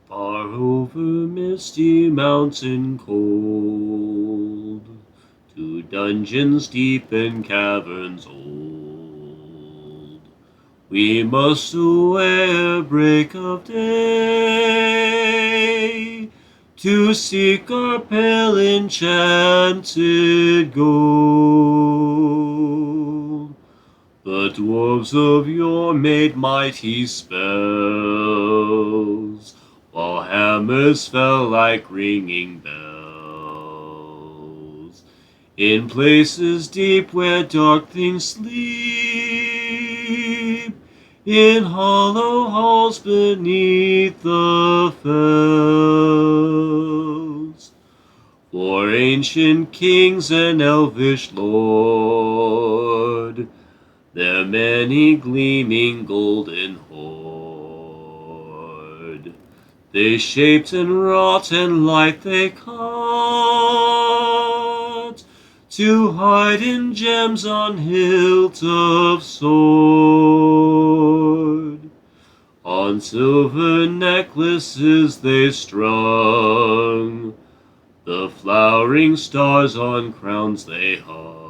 Far over misty mountain cold, to dungeons deep and caverns old, we must away ere break of day, to seek our pale enchanted gold. The dwarves of yore made mighty spells, while hammers fell like ringing bells. In places deep where dark things sleep, in hollow halls beneath the fells. For ancient kings and elvish lord, their many gleaming golden hoard, they shaped and wrought and light they caught, to hide in gems on hilt of sword. On silver necklaces they strung, the flowering stars on crowns they hung.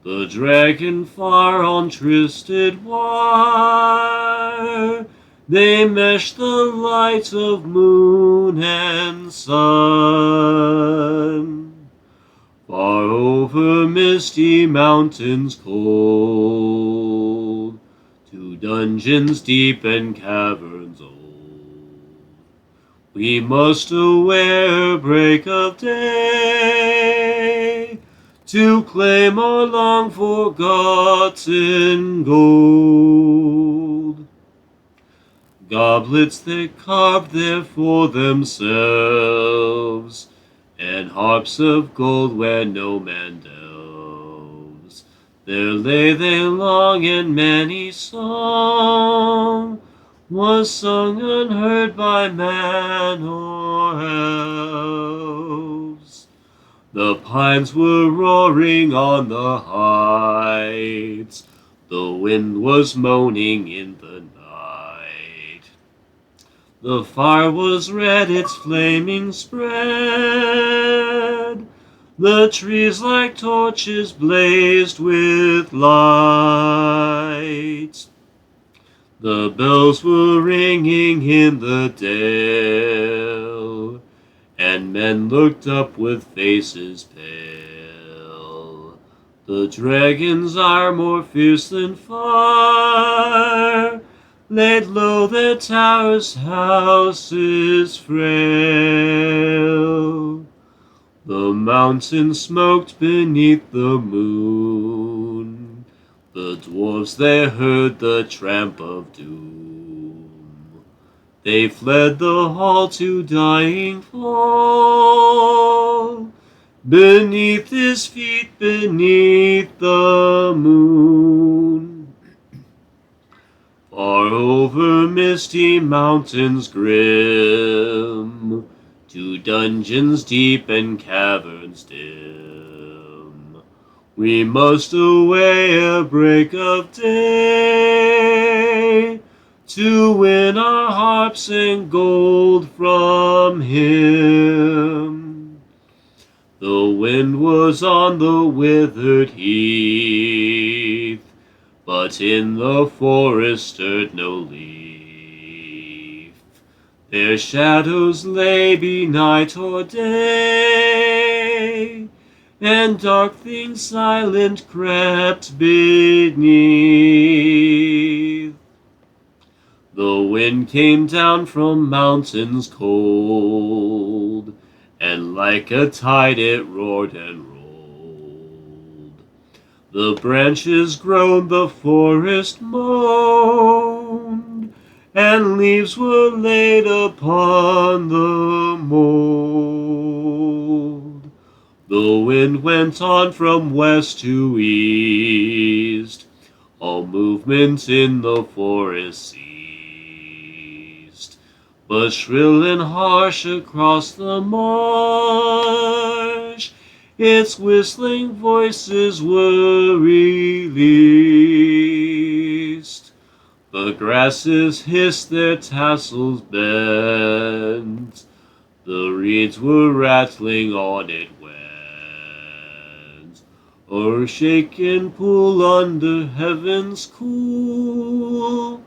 The dragon far on trysted wire, they meshed the light of moon and sun. Far over misty mountains cold, to dungeons deep and caverns old, we must away ere break of day, to claim our long forgotten gold. Goblets they carved there for themselves, and harps of gold where no man delves. There lay they long, and many song was sung unheard by man or elves. The pines were roaring on the heights, the wind was moaning in the night. The fire was red, its flaming spread, the trees like torches blazed with light. The bells were ringing in the dale, and men looked up with faces pale. The dragon's ire more fierce than fire laid low their towers' houses frail. The mountain smoked beneath the moon. The dwarves they heard the tramp of doom. They fled the hall to dying fall, beneath his feet, beneath the moon. Far over misty mountains grim, to dungeons deep and caverns dim, we must away ere break of day, to win our harps and gold from him. The wind was on the withered heath, but in the forest stirred no leaf. Their shadows lay be night or day, and dark things silent crept beneath. The wind came down from mountains cold, and like a tide it roared and rolled. The branches groaned, the forest moaned, and leaves were laid upon the mold. The wind went on from west to east, all movement in the forest ceased. But shrill and harsh across the marsh, its whistling voices were released. The grasses hiss, their tassels bend. The reeds were rattling on it went. O'er shaken pool under heaven's cool,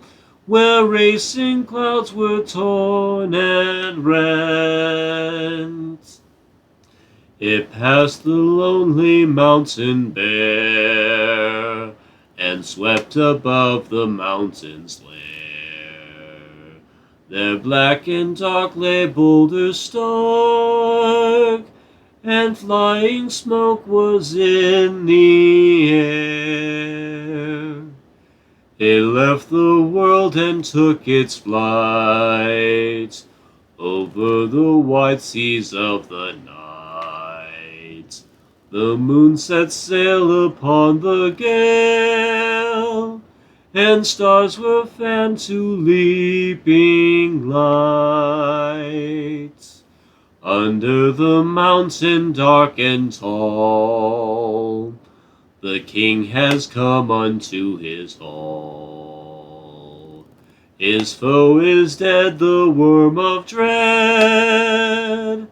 where racing clouds were torn and rent. It passed the lonely mountain bare, and swept above the mountain's lair. There black and dark lay boulders stark, and flying smoke was in the air. It left the world and took its flight over the wide seas of the night. The moon set sail upon the gale, and stars were fanned to leaping light. Under the mountain dark and tall, the king has come unto his hall. His foe is dead, the worm of dread,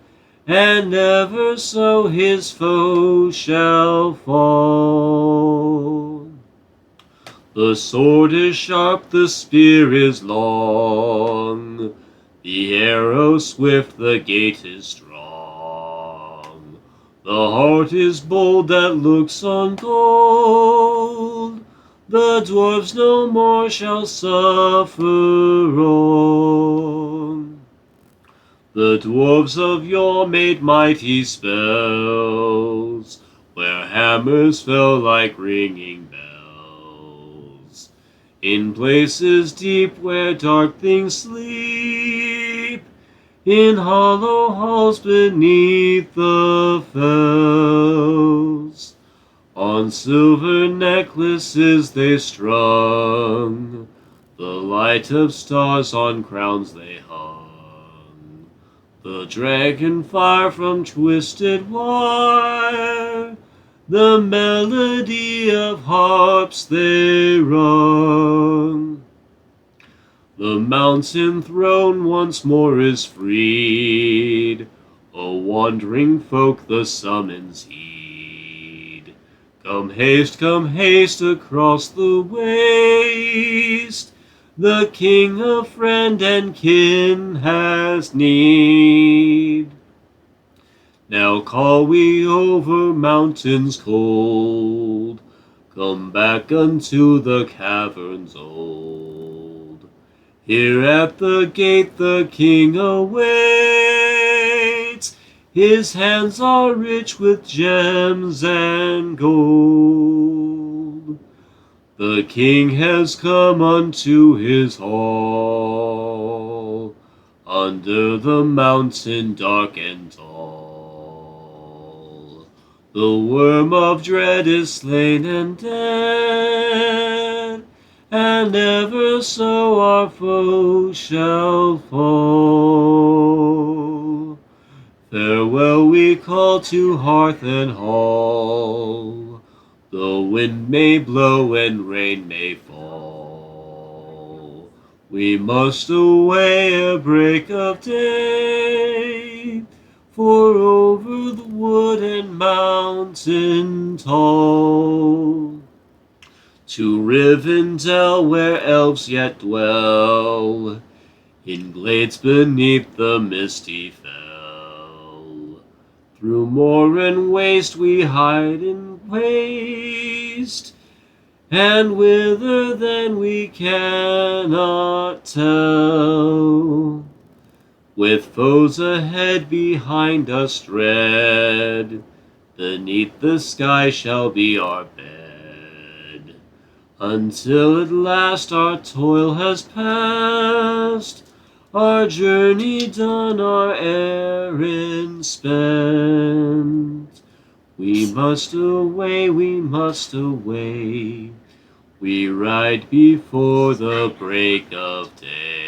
and never so his foe shall fall. The sword is sharp, the spear is long, the arrow swift, the gate is strong. The heart is bold that looks on gold, the dwarves no more shall suffer wrong. The dwarves of yore made mighty spells, where hammers fell like ringing bells. In places deep where dark things sleep, in hollow halls beneath the fells, on silver necklaces they strung, the light of stars on crowns they hung. The dragon fire from twisted wire, the melody of harps they rung. The mountain throne once more is freed, O wandering folk the summons heed. Come haste across the waste, the king of friend and kin has need. Now call we over mountains cold, come back unto the caverns old. Here at the gate the king awaits, his hands are rich with gems and gold. The king has come unto his hall, under the mountain dark and tall. The worm of dread is slain and dead, and ever so our foe shall fall. Farewell we call to hearth and hall, the wind may blow and rain may fall. We must away ere break of day, for over the wood and mountain tall, to Rivendell where elves yet dwell, in glades beneath the misty fell. Through moor and waste we hide in waste, and whither then we cannot tell. With foes ahead, behind us dread, beneath the sky shall be our bed, until at last our toil has passed, our journey done, our errand spent. We must away, we ride before the break of day.